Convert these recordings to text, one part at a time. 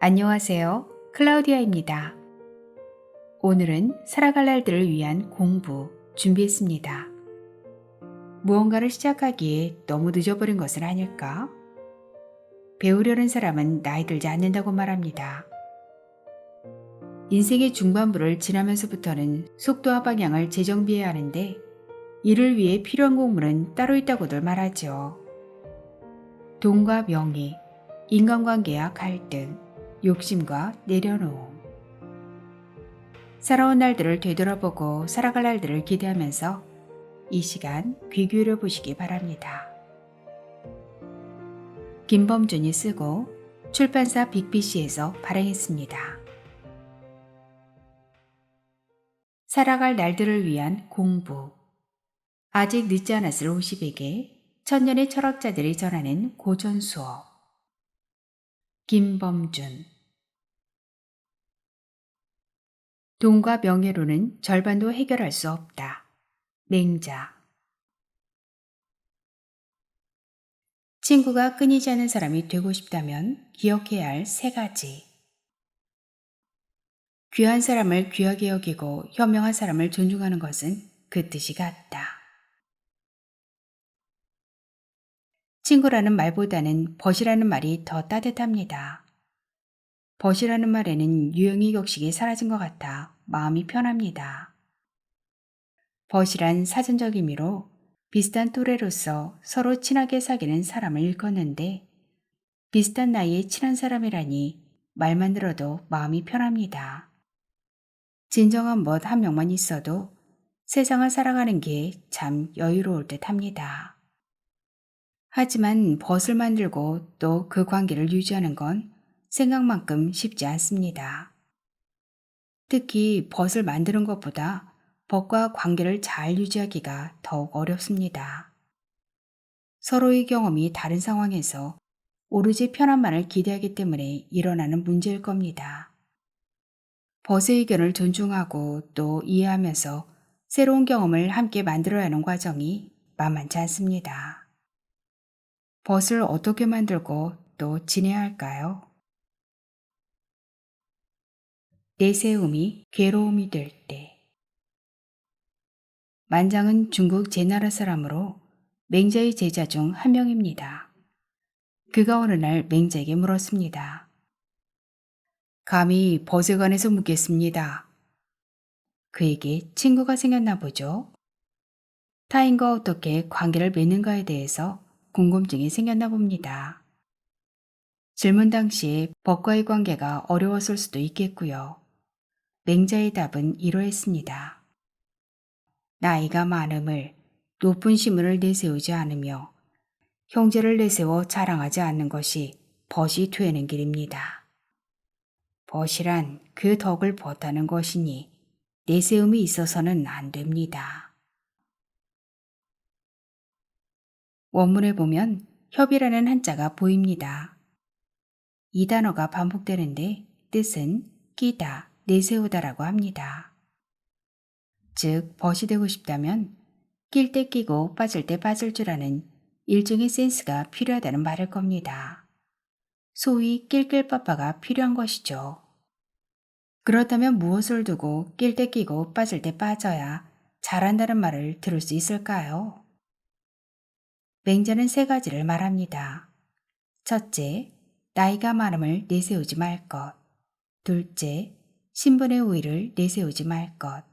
안녕하세요. 클라우디아입니다. 오늘은 살아갈 날들을 위한 공부 준비했습니다. 무언가를 시작하기에 너무 늦어버린 것은 아닐까? 배우려는 사람은 나이 들지 않는다고 말합니다. 인생의 중반부를 지나면서부터는 속도와 방향을 재정비해야 하는데 이를 위해 필요한 공부는 따로 있다고들 말하죠. 돈과 명예, 인간관계와 갈등, 욕심과 내려놓음. 살아온 날들을 되돌아보고 살아갈 날들을 기대하면서 이 시간 귀 기울여 보시기 바랍니다. 김범준이 쓰고 출판사 빅피시에서 발행했습니다. 살아갈 날들을 위한 공부. 아직 늦지 않았을 50에게 천년의 철학자들이 전하는 고전 수업. 김범준. 돈과 명예로는 절반도 해결할 수 없다. 맹자. 친구가 끊이지 않는 사람이 되고 싶다면 기억해야 할 3가지. 귀한 사람을 귀하게 여기고 현명한 사람을 존중하는 것은 그 뜻이 같다. 친구라는 말보다는 벗이라는 말이 더 따뜻합니다. 벗이라는 말에는 유형이 격식이 사라진 것 같아 마음이 편합니다. 벗이란 사전적 의미로 비슷한 또래로서 서로 친하게 사귀는 사람을 일컫는데 비슷한 나이에 친한 사람이라니 말만 들어도 마음이 편합니다. 진정한 멋 한 명만 있어도 세상을 살아가는 게 참 여유로울 듯 합니다. 하지만 벗을 만들고 또 그 관계를 유지하는 건 생각만큼 쉽지 않습니다. 특히 벗을 만드는 것보다 벗과 관계를 잘 유지하기가 더욱 어렵습니다. 서로의 경험이 다른 상황에서 오로지 편함만을 기대하기 때문에 일어나는 문제일 겁니다. 벗의 의견을 존중하고 또 이해하면서 새로운 경험을 함께 만들어야 하는 과정이 만만치 않습니다. 벗을 어떻게 만들고 또 지내야 할까요? 내세움이 괴로움이 될 때. 만장은 중국 제나라 사람으로 맹자의 제자 중 한 명입니다. 그가 어느 날 맹자에게 물었습니다. 감히 벗에 관해서 묻겠습니다. 그에게 친구가 생겼나 보죠. 타인과 어떻게 관계를 맺는가에 대해서 궁금증이 생겼나 봅니다. 질문 당시에 벗과의 관계가 어려웠을 수도 있겠고요. 맹자의 답은 이러했습니다. 나이가 많음을 높은 신분을 내세우지 않으며 형제를 내세워 자랑하지 않는 것이 벗이 되는 길입니다. 벗이란 그 덕을 벗하는 것이니 내세움이 있어서는 안 됩니다. 원문에 보면 협이라는 한자가 보입니다. 이 단어가 반복되는데 뜻은 끼다, 내세우다라고 합니다. 즉, 벗이 되고 싶다면 낄 때 끼고 빠질 때 빠질 줄 아는 일종의 센스가 필요하다는 말일 겁니다. 소위 낄낄빠빠가 필요한 것이죠. 그렇다면 무엇을 두고 낄 때 끼고 빠질 때 빠져야 잘한다는 말을 들을 수 있을까요? 맹자는 3가지를 말합니다. 첫째, 나이가 많음을 내세우지 말 것. 둘째, 신분의 우위를 내세우지 말 것.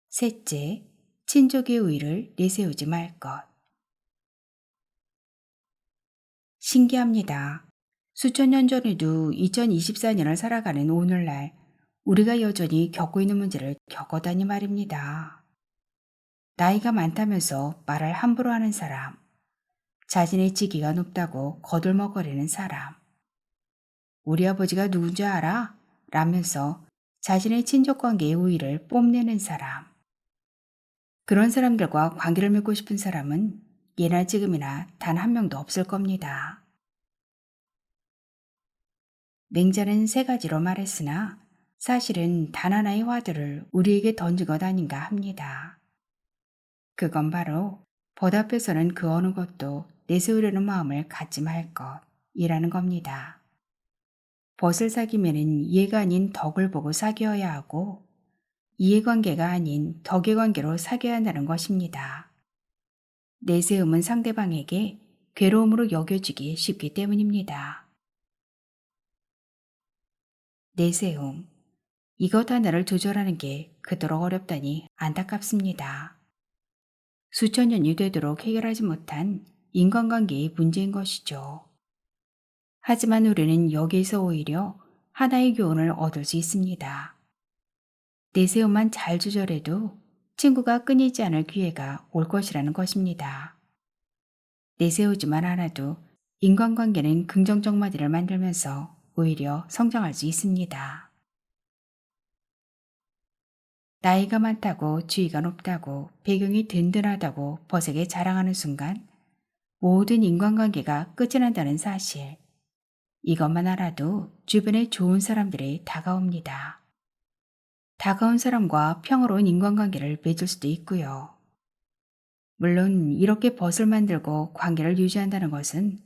셋째, 친족의 우위를 내세우지 말 것. 신기합니다. 수천 년 전에도 2024년을 살아가는 오늘날 우리가 여전히 겪고 있는 문제를 겪어다니 말입니다. 나이가 많다면서 말을 함부로 하는 사람, 자신의 직위가 높다고 거들먹거리는 사람, 우리 아버지가 누군지 알아? 라면서 자신의 친족관계의 우위를 뽐내는 사람. 그런 사람들과 관계를 맺고 싶은 사람은 예나 지금이나 단 한 명도 없을 겁니다. 맹자는 3가지로 말했으나 사실은 단 하나의 화두를 우리에게 던진 것 아닌가 합니다. 그건 바로 벗 앞에서는 그 어느 것도 내세우려는 마음을 갖지 말 것이라는 겁니다. 벗을 사귀면은 이해가 아닌 덕을 보고 사귀어야 하고 이해관계가 아닌 덕의 관계로 사귀어야 한다는 것입니다. 내세움은 상대방에게 괴로움으로 여겨지기 쉽기 때문입니다. 내세움. 이것 하나를 조절하는 게 그토록 어렵다니 안타깝습니다. 수천 년이 되도록 해결하지 못한 인간관계의 문제인 것이죠. 하지만 우리는 여기에서 오히려 하나의 교훈을 얻을 수 있습니다. 내세움만 잘 조절해도 친구가 끊이지 않을 기회가 올 것이라는 것입니다. 내세우지만 않아도 인간관계는 긍정적 마디를 만들면서 오히려 성장할 수 있습니다. 나이가 많다고 지위가 높다고 배경이 든든하다고 벗에게 자랑하는 순간 모든 인간관계가 끝이 난다는 사실. 이것만 알아도 주변에 좋은 사람들이 다가옵니다. 다가온 사람과 평화로운 인간관계를 맺을 수도 있고요. 물론 이렇게 벗을 만들고 관계를 유지한다는 것은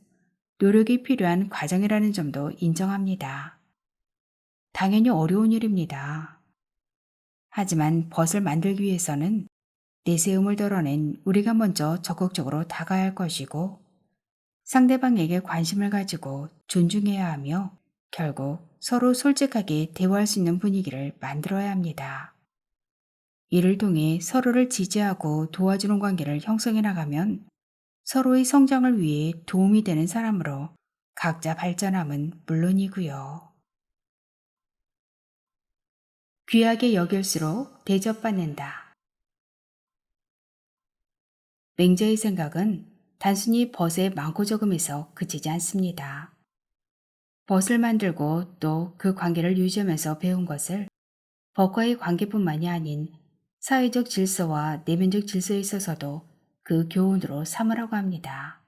노력이 필요한 과정이라는 점도 인정합니다. 당연히 어려운 일입니다. 하지만 벗을 만들기 위해서는 내세움을 덜어낸 우리가 먼저 적극적으로 다가야 할 것이고 상대방에게 관심을 가지고 존중해야 하며 결국 서로 솔직하게 대화할 수 있는 분위기를 만들어야 합니다. 이를 통해 서로를 지지하고 도와주는 관계를 형성해 나가면 서로의 성장을 위해 도움이 되는 사람으로 각자 발전함은 물론이고요. 귀하게 여길수록 대접받는다. 맹자의 생각은 단순히 벗의 많고 적음에서 그치지 않습니다. 벗을 만들고 또 그 관계를 유지하면서 배운 것을 벗과의 관계뿐만이 아닌 사회적 질서와 내면적 질서에 있어서도 그 교훈으로 삼으라고 합니다.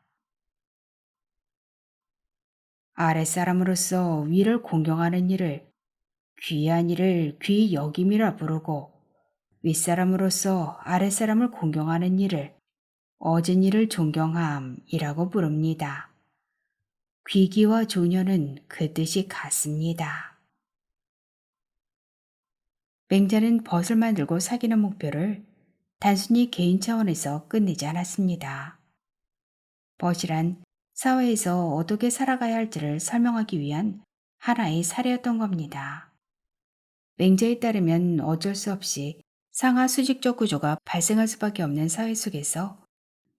아랫사람으로서 위를 공경하는 일을 귀한 일을 귀히 여김이라 부르고 윗사람으로서 아랫사람을 공경하는 일을 어진 일을 존경함이라고 부릅니다. 귀기와 조녀는 그 뜻이 같습니다. 맹자는 벗을 만들고 사귀는 목표를 단순히 개인 차원에서 끝내지 않았습니다. 벗이란 사회에서 어떻게 살아가야 할지를 설명하기 위한 하나의 사례였던 겁니다. 맹자에 따르면 어쩔 수 없이 상하 수직적 구조가 발생할 수밖에 없는 사회 속에서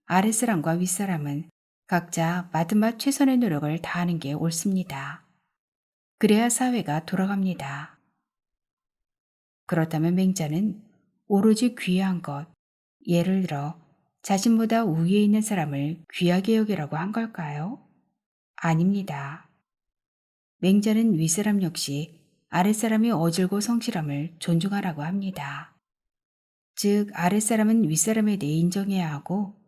아랫사람과 윗사람은 각자 맡은 최선의 노력을 다하는 게 옳습니다. 그래야 사회가 돌아갑니다. 그렇다면 맹자는 오로지 귀한 것, 예를 들어 자신보다 우위에 있는 사람을 귀하게 여기라고 한 걸까요? 아닙니다. 맹자는 윗사람 역시 아랫사람이 어질고 성실함을 존중하라고 합니다. 즉 아랫사람은 윗사람에 대해 인정해야 하고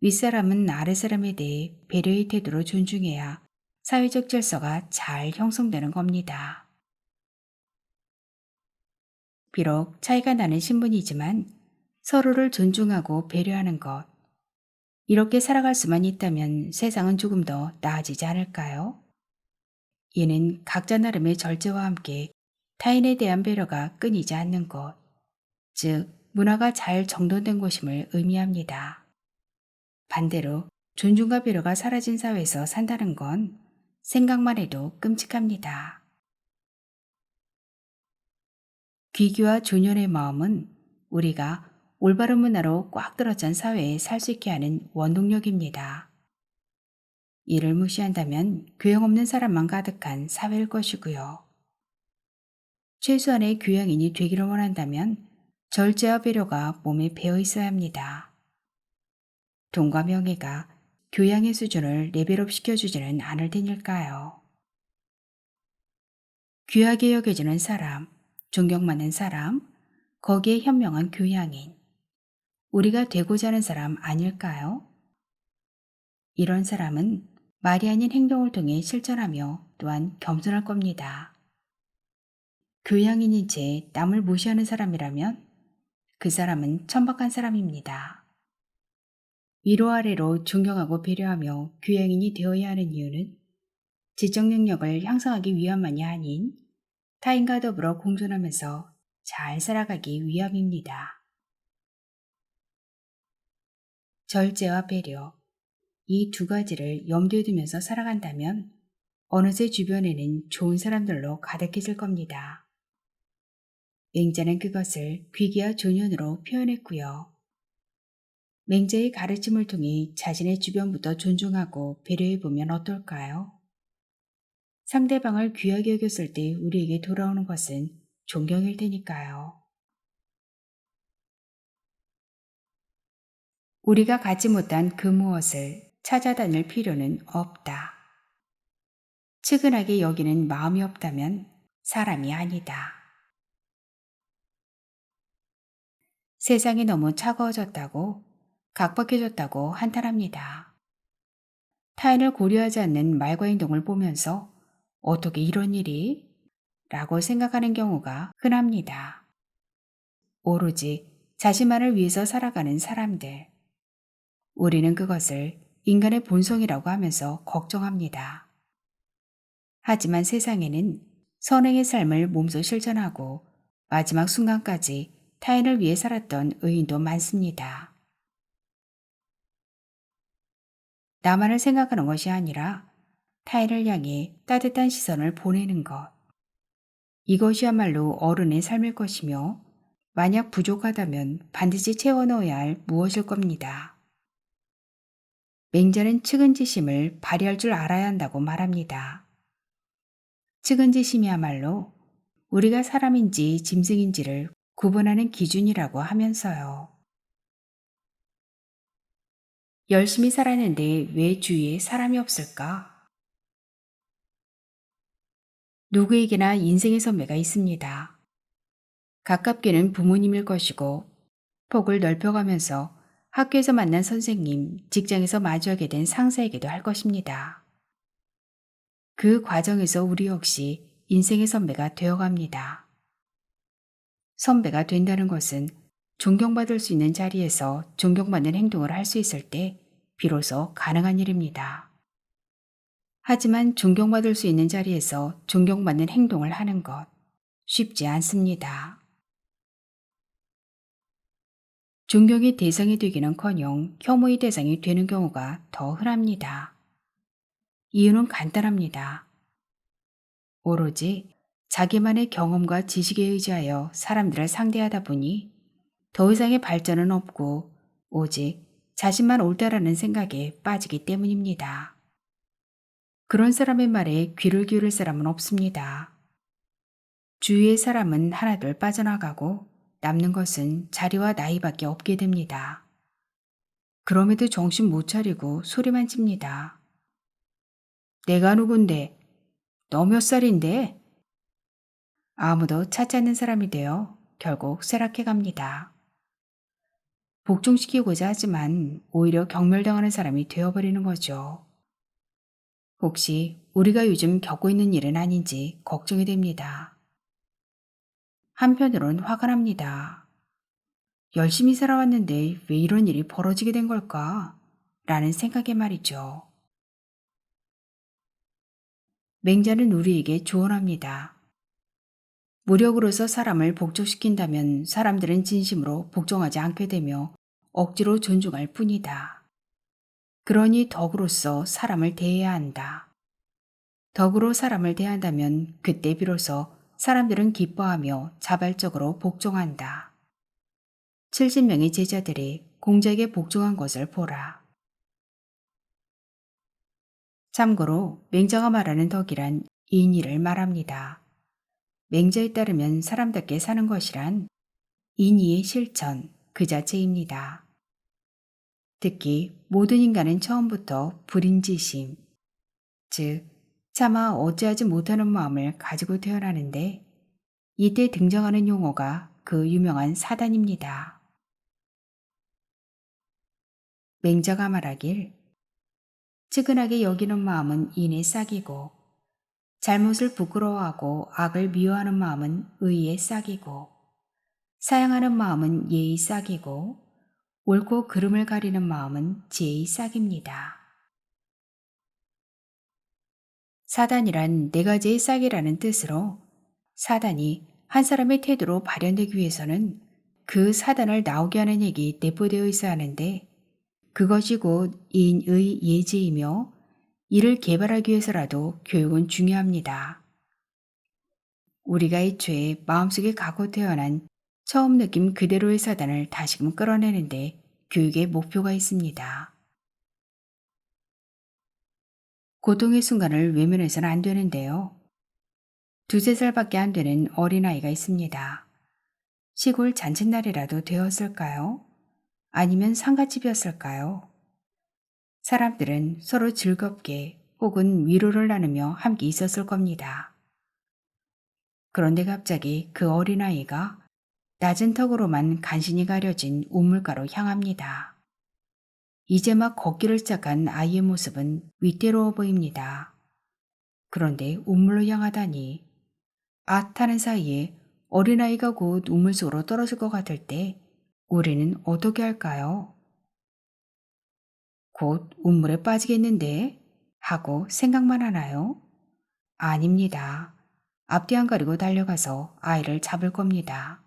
윗사람은 아랫사람에 대해 배려의 태도로 존중해야 사회적 질서가 잘 형성되는 겁니다. 비록 차이가 나는 신분이지만 서로를 존중하고 배려하는 것, 이렇게 살아갈 수만 있다면 세상은 조금 더 나아지지 않을까요? 이는 각자 나름의 절제와 함께 타인에 대한 배려가 끊이지 않는 것, 즉 문화가 잘 정돈된 곳임을 의미합니다. 반대로 존중과 배려가 사라진 사회에서 산다는 건 생각만 해도 끔찍합니다. 귀기와 조년의 마음은 우리가 올바른 문화로 꽉 들어찬 사회에 살 수 있게 하는 원동력입니다. 이를 무시한다면 교양 없는 사람만 가득한 사회일 것이고요. 최소한의 교양인이 되기를 원한다면 절제와 배려가 몸에 배어 있어야 합니다. 돈과 명예가 교양의 수준을 레벨업 시켜주지는 않을 테니까요. 귀하게 여겨지는 사람, 존경받는 사람, 거기에 현명한 교양인, 우리가 되고자 하는 사람 아닐까요? 이런 사람은 말이 아닌 행동을 통해 실천하며 또한 겸손할 겁니다. 교양인인 채 남을 무시하는 사람이라면 그 사람은 천박한 사람입니다. 위로 아래로 존경하고 배려하며 교양인이 되어야 하는 이유는 지적 능력을 향상하기 위함만이 아닌 타인과 더불어 공존하면서 잘 살아가기 위함입니다. 절제와 배려, 이 두 가지를 염두에 두면서 살아간다면 어느새 주변에는 좋은 사람들로 가득해질 겁니다. 맹자는 그것을 귀기와 존연으로 표현했고요. 맹자의 가르침을 통해 자신의 주변부터 존중하고 배려해보면 어떨까요? 상대방을 귀하게 여겼을 때 우리에게 돌아오는 것은 존경일 테니까요. 우리가 갖지 못한 그 무엇을 찾아다닐 필요는 없다. 측은하게 여기는 마음이 없다면 사람이 아니다. 세상이 너무 차가워졌다고, 각박해졌다고 한탄합니다. 타인을 고려하지 않는 말과 행동을 보면서 어떻게 이런 일이? 라고 생각하는 경우가 흔합니다. 오로지 자신만을 위해서 살아가는 사람들. 우리는 그것을 인간의 본성이라고 하면서 걱정합니다. 하지만 세상에는 선행의 삶을 몸소 실천하고 마지막 순간까지 타인을 위해 살았던 의인도 많습니다. 나만을 생각하는 것이 아니라 타인을 향해 따뜻한 시선을 보내는 것. 이것이야말로 어른의 삶일 것이며 만약 부족하다면 반드시 채워 넣어야 할 무엇일 겁니다. 맹자는 측은지심을 발휘할 줄 알아야 한다고 말합니다. 측은지심이야말로 우리가 사람인지 짐승인지를 구분하는 기준이라고 하면서요. 열심히 살았는데 왜 주위에 사람이 없을까? 누구에게나 인생의 선배가 있습니다. 가깝게는 부모님일 것이고 폭을 넓혀가면서 학교에서 만난 선생님, 직장에서 마주하게 된 상사에게도 할 것입니다. 그 과정에서 우리 역시 인생의 선배가 되어갑니다. 선배가 된다는 것은 존경받을 수 있는 자리에서 존경받는 행동을 할 수 있을 때 비로소 가능한 일입니다. 하지만 존경받을 수 있는 자리에서 존경받는 행동을 하는 것 쉽지 않습니다. 존경의 대상이 되기는커녕 혐오의 대상이 되는 경우가 더 흔합니다. 이유는 간단합니다. 오로지 자기만의 경험과 지식에 의지하여 사람들을 상대하다 보니 더 이상의 발전은 없고 오직 자신만 옳다라는 생각에 빠지기 때문입니다. 그런 사람의 말에 귀를 기울일 사람은 없습니다. 주위의 사람은 하나둘 빠져나가고 남는 것은 자리와 나이밖에 없게 됩니다. 그럼에도 정신 못 차리고 소리만 칩니다. 내가 누군데? 너 몇 살인데? 아무도 찾지 않는 사람이 되어 결국 쇠락해 갑니다. 복종시키고자 하지만 오히려 경멸당하는 사람이 되어버리는 거죠. 혹시 우리가 요즘 겪고 있는 일은 아닌지 걱정이 됩니다. 한편으론 화가 납니다. 열심히 살아왔는데 왜 이런 일이 벌어지게 된 걸까? 라는 생각에 말이죠. 맹자는 우리에게 조언합니다. 무력으로서 사람을 복종시킨다면 사람들은 진심으로 복종하지 않게 되며 억지로 존중할 뿐이다. 그러니 덕으로서 사람을 대해야 한다. 덕으로 사람을 대한다면 그때 비로소 사람들은 기뻐하며 자발적으로 복종한다. 70명의 제자들이 공자에게 복종한 것을 보라. 참고로 맹자가 말하는 덕이란 인의를 말합니다. 맹자에 따르면 사람답게 사는 것이란 인의의 실천 그 자체입니다. 특히 모든 인간은 처음부터 불인지심, 즉 차마 어찌하지 못하는 마음을 가지고 태어나는데 이때 등장하는 용어가 그 유명한 사단입니다. 맹자가 말하길 측은하게 여기는 마음은 인의 싹이고 잘못을 부끄러워하고 악을 미워하는 마음은 의의 싹이고 사양하는 마음은 예의 싹이고 옳고 그름을 가리는 마음은 지혜의 싹입니다. 사단이란 네 가지의 싹이라는 뜻으로 사단이 한 사람의 태도로 발현되기 위해서는 그 사단을 나오게 하는 핵이 내포되어 있어야 하는데 그것이 곧 인의 예지이며 이를 개발하기 위해서라도 교육은 중요합니다. 우리가 애초에 마음속에 갖고 태어난 처음 느낌 그대로의 사단을 다시금 끌어내는데 교육의 목표가 있습니다. 고통의 순간을 외면해서는 안 되는데요. 두세 살밖에 안 되는 어린아이가 있습니다. 시골 잔칫날이라도 되었을까요? 아니면 상갓집이었을까요? 사람들은 서로 즐겁게 혹은 위로를 나누며 함께 있었을 겁니다. 그런데 갑자기 그 어린아이가 낮은 턱으로만 간신히 가려진 우물가로 향합니다. 이제 막 걷기를 시작한 아이의 모습은 위태로워 보입니다. 그런데 우물로 향하다니 하는 사이에 어린아이가 곧 우물 속으로 떨어질 것 같을 때 우리는 어떻게 할까요? 곧 우물에 빠지겠는데 하고 생각만 하나요? 아닙니다. 앞뒤 안 가리고 달려가서 아이를 잡을 겁니다.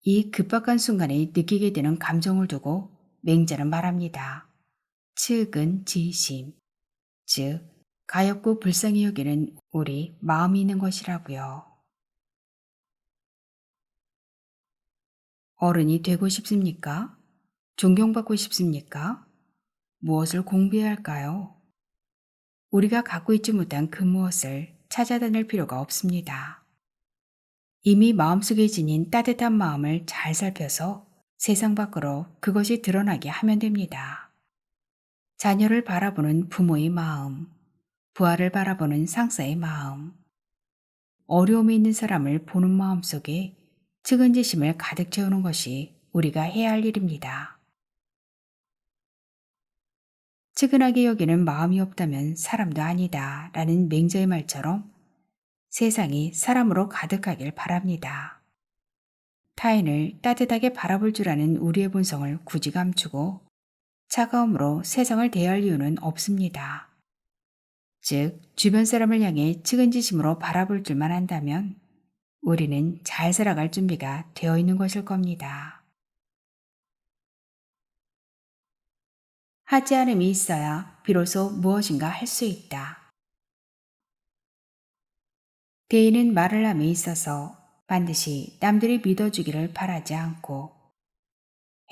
이 급박한 순간에 느끼게 되는 감정을 두고 맹자는 말합니다. 측은지심, 즉 가엾고 불쌍히 여기는 우리 마음이 있는 것이라고요. 어른이 되고 싶습니까? 존경받고 싶습니까? 무엇을 공부해야 할까요? 우리가 갖고 있지 못한 그 무엇을 찾아다닐 필요가 없습니다. 이미 마음속에 지닌 따뜻한 마음을 잘 살펴서 세상 밖으로 그것이 드러나게 하면 됩니다. 자녀를 바라보는 부모의 마음, 부하를 바라보는 상사의 마음, 어려움이 있는 사람을 보는 마음 속에 측은지심을 가득 채우는 것이 우리가 해야 할 일입니다. 측은하게 여기는 마음이 없다면 사람도 아니다 라는 맹자의 말처럼 세상이 사람으로 가득하길 바랍니다. 타인을 따뜻하게 바라볼 줄 아는 우리의 본성을 굳이 감추고 차가움으로 세상을 대할 이유는 없습니다. 즉, 주변 사람을 향해 측은지심으로 바라볼 줄만 한다면 우리는 잘 살아갈 준비가 되어 있는 것일 겁니다. 하지 않음이 있어야 비로소 무엇인가 할 수 있다. 대인은 말을 함에 있어서 반드시 남들이 믿어주기를 바라지 않고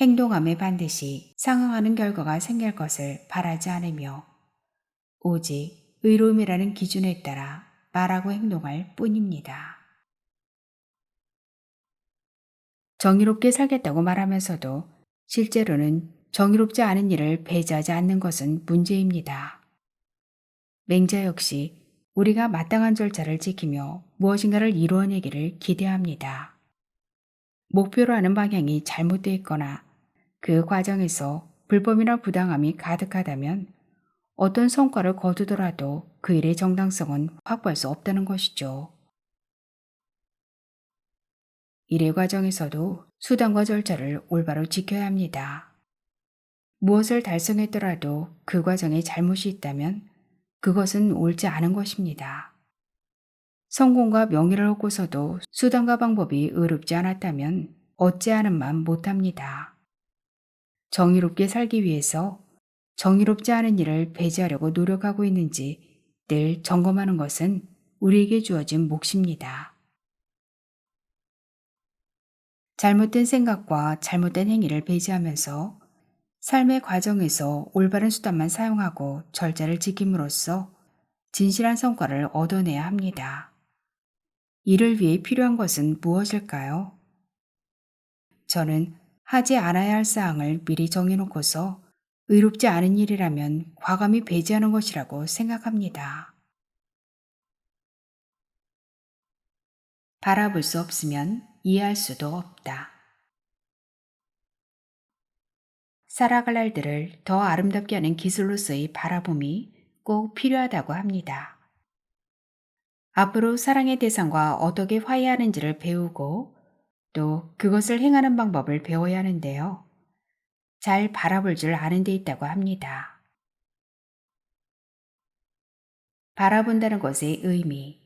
행동함에 반드시 상응하는 결과가 생길 것을 바라지 않으며 오직 의로움이라는 기준에 따라 말하고 행동할 뿐입니다. 정의롭게 살겠다고 말하면서도 실제로는 정의롭지 않은 일을 배제하지 않는 것은 문제입니다. 맹자 역시 우리가 마땅한 절차를 지키며 무엇인가를 이루어내기를 기대합니다. 목표로 하는 방향이 잘못되어 있거나 그 과정에서 불법이나 부당함이 가득하다면 어떤 성과를 거두더라도 그 일의 정당성은 확보할 수 없다는 것이죠. 일의 과정에서도 수단과 절차를 올바로 지켜야 합니다. 무엇을 달성했더라도 그 과정에 잘못이 있다면 그것은 옳지 않은 것입니다. 성공과 명예를 얻고서도 수단과 방법이 의롭지 않았다면 어찌하는 맘 못합니다. 정의롭게 살기 위해서 정의롭지 않은 일을 배제하려고 노력하고 있는지 늘 점검하는 것은 우리에게 주어진 몫입니다. 잘못된 생각과 잘못된 행위를 배제하면서 삶의 과정에서 올바른 수단만 사용하고 절차를 지킴으로써 진실한 성과를 얻어내야 합니다. 이를 위해 필요한 것은 무엇일까요? 저는 하지 않아야 할 사항을 미리 정해놓고서 의롭지 않은 일이라면 과감히 배제하는 것이라고 생각합니다. 바라볼 수 없으면 이해할 수도 없다. 살아갈 날들을 더 아름답게 하는 기술로서의 바라봄이 꼭 필요하다고 합니다. 앞으로 사랑의 대상과 어떻게 화해하는지를 배우고 또 그것을 행하는 방법을 배워야 하는데요. 잘 바라볼 줄 아는 데 있다고 합니다. 바라본다는 것의 의미.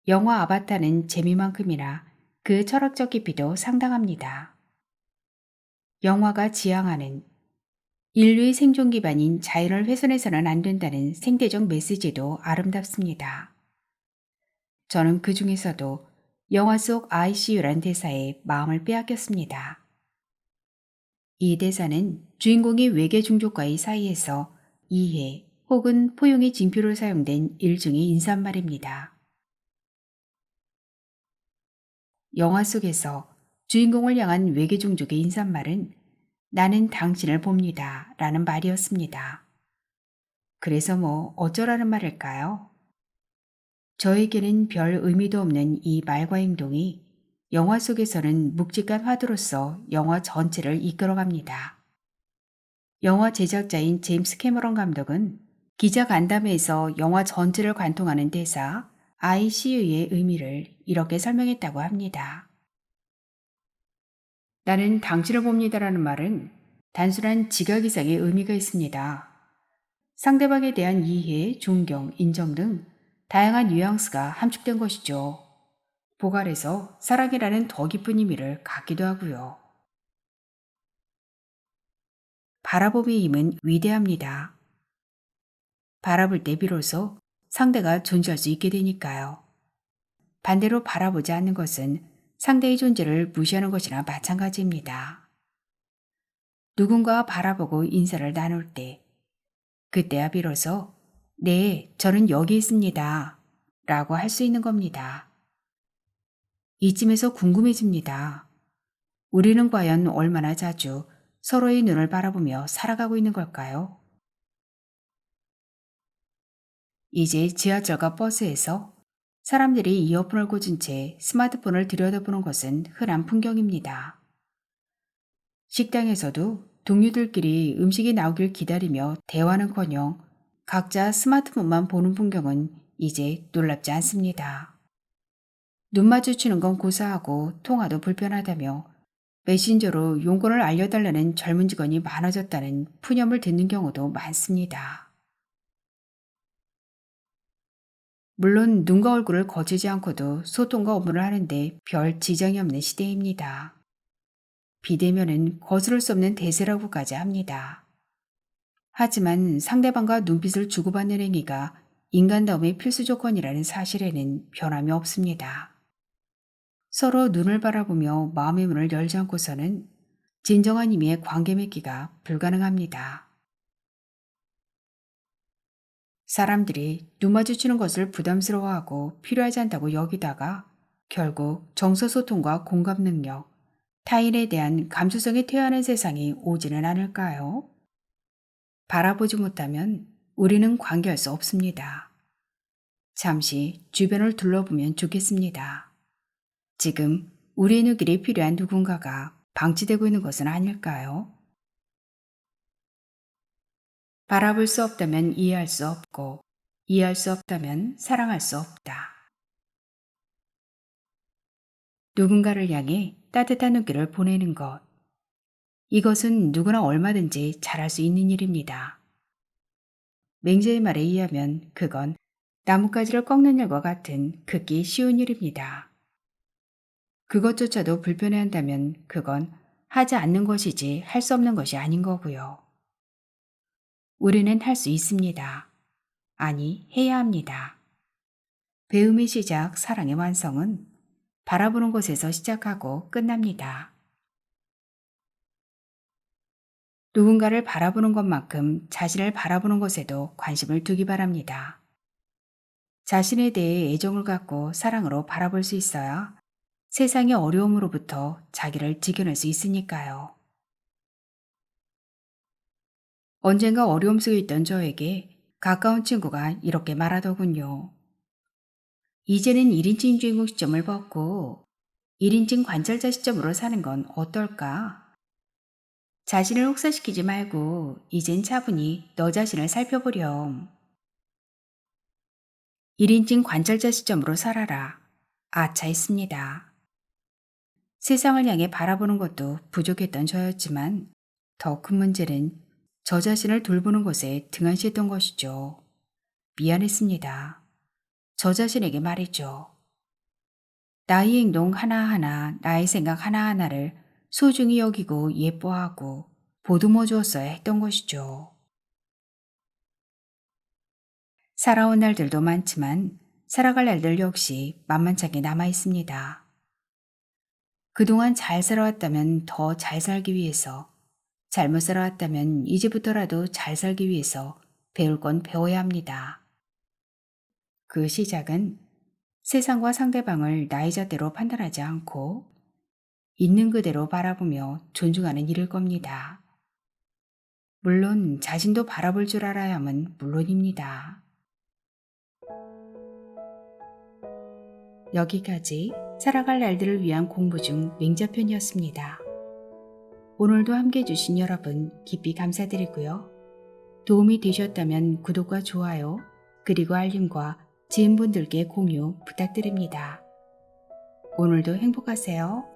영화 아바타는 재미만큼이나 그 철학적 깊이도 상당합니다. 영화가 지향하는 인류의 생존 기반인 자연을 훼손해서는 안 된다는 생태적 메시지도 아름답습니다. 저는 그 중에서도 영화 속 ICU란 대사에 마음을 빼앗겼습니다. 이 대사는 주인공이 외계 종족과의 사이에서 이해 혹은 포용의 징표로 사용된 일종의 인사말입니다. 영화 속에서 주인공을 향한 외계 종족의 인사말은 나는 당신을 봅니다 라는 말이었습니다. 그래서 뭐 어쩌라는 말일까요? 저에게는 별 의미도 없는 이 말과 행동이 영화 속에서는 묵직한 화두로서 영화 전체를 이끌어갑니다. 영화 제작자인 제임스 캐머런 감독은 기자 간담회에서 영화 전체를 관통하는 대사 ICU의 의미를 이렇게 설명했다고 합니다. 나는 당신을 봅니다라는 말은 단순한 지각 이상의 의미가 있습니다. 상대방에 대한 이해, 존경, 인정 등 다양한 뉘앙스가 함축된 것이죠. 보갈에서 사랑이라는 더 깊은 의미를 갖기도 하고요. 바라봄의 힘은 위대합니다. 바라볼 때 비로소 상대가 존재할 수 있게 되니까요. 반대로 바라보지 않는 것은 상대의 존재를 무시하는 것이나 마찬가지입니다. 누군가와 바라보고 인사를 나눌 때 그때야 비로소 네, 저는 여기 있습니다 라고 할 수 있는 겁니다. 이쯤에서 궁금해집니다. 우리는 과연 얼마나 자주 서로의 눈을 바라보며 살아가고 있는 걸까요? 이제 지하철과 버스에서 사람들이 이어폰을 꽂은 채 스마트폰을 들여다보는 것은 흔한 풍경입니다. 식당에서도 동료들끼리 음식이 나오길 기다리며 대화는커녕 각자 스마트폰만 보는 풍경은 이제 놀랍지 않습니다. 눈 마주치는 건 고사하고 통화도 불편하다며 메신저로 용건을 알려달라는 젊은 직원이 많아졌다는 푸념을 듣는 경우도 많습니다. 물론 눈과 얼굴을 거치지 않고도 소통과 업무를 하는데 별 지장이 없는 시대입니다. 비대면은 거스를 수 없는 대세라고까지 합니다. 하지만 상대방과 눈빛을 주고받는 행위가 인간다움의 필수 조건이라는 사실에는 변함이 없습니다. 서로 눈을 바라보며 마음의 문을 열지 않고서는 진정한 의미의 관계 맺기가 불가능합니다. 사람들이 눈 마주치는 것을 부담스러워하고 필요하지 않다고 여기다가 결국 정서소통과 공감 능력, 타인에 대한 감수성이 퇴화하는 세상이 오지는 않을까요? 바라보지 못하면 우리는 관계할 수 없습니다. 잠시 주변을 둘러보면 좋겠습니다. 지금 우리의 눈길이 필요한 누군가가 방치되고 있는 것은 아닐까요? 바라볼 수 없다면 이해할 수 없고, 이해할 수 없다면 사랑할 수 없다. 누군가를 향해 따뜻한 눈길을 보내는 것. 이것은 누구나 얼마든지 잘할 수 있는 일입니다. 맹자의 말에 의하면 그건 나뭇가지를 꺾는 일과 같은 극히 쉬운 일입니다. 그것조차도 불편해한다면 그건 하지 않는 것이지 할 수 없는 것이 아닌 거고요. 우리는 할 수 있습니다. 아니, 해야 합니다. 배움의 시작, 사랑의 완성은 바라보는 곳에서 시작하고 끝납니다. 누군가를 바라보는 것만큼 자신을 바라보는 것에도 관심을 두기 바랍니다. 자신에 대해 애정을 갖고 사랑으로 바라볼 수 있어야 세상의 어려움으로부터 자기를 지켜낼 수 있으니까요. 언젠가 어려움 속에 있던 저에게 가까운 친구가 이렇게 말하더군요. 이제는 1인칭 주인공 시점을 벗고 1인칭 관찰자 시점으로 사는 건 어떨까? 자신을 혹사시키지 말고 이젠 차분히 너 자신을 살펴보렴. 1인칭 관찰자 시점으로 살아라. 아차 했습니다. 세상을 향해 바라보는 것도 부족했던 저였지만 더 큰 문제는 저 자신을 돌보는 것에 등한시했던 것이죠. 미안했습니다. 저 자신에게 말이죠. 나의 행동 하나하나, 나의 생각 하나하나를 소중히 여기고 예뻐하고 보듬어 주었어야 했던 것이죠. 살아온 날들도 많지만 살아갈 날들 역시 만만찮게 남아 있습니다. 그동안 잘 살아왔다면 더 잘 살기 위해서, 잘못 살아왔다면 이제부터라도 잘 살기 위해서 배울 건 배워야 합니다. 그 시작은 세상과 상대방을 나의 잣대로 판단하지 않고 있는 그대로 바라보며 존중하는 일일 겁니다. 물론 자신도 바라볼 줄 알아야 함은 물론입니다. 여기까지 살아갈 날들을 위한 공부 중 맹자편이었습니다. 오늘도 함께 해주신 여러분 깊이 감사드리고요. 도움이 되셨다면 구독과 좋아요, 그리고 알림과 지인분들께 공유 부탁드립니다. 오늘도 행복하세요.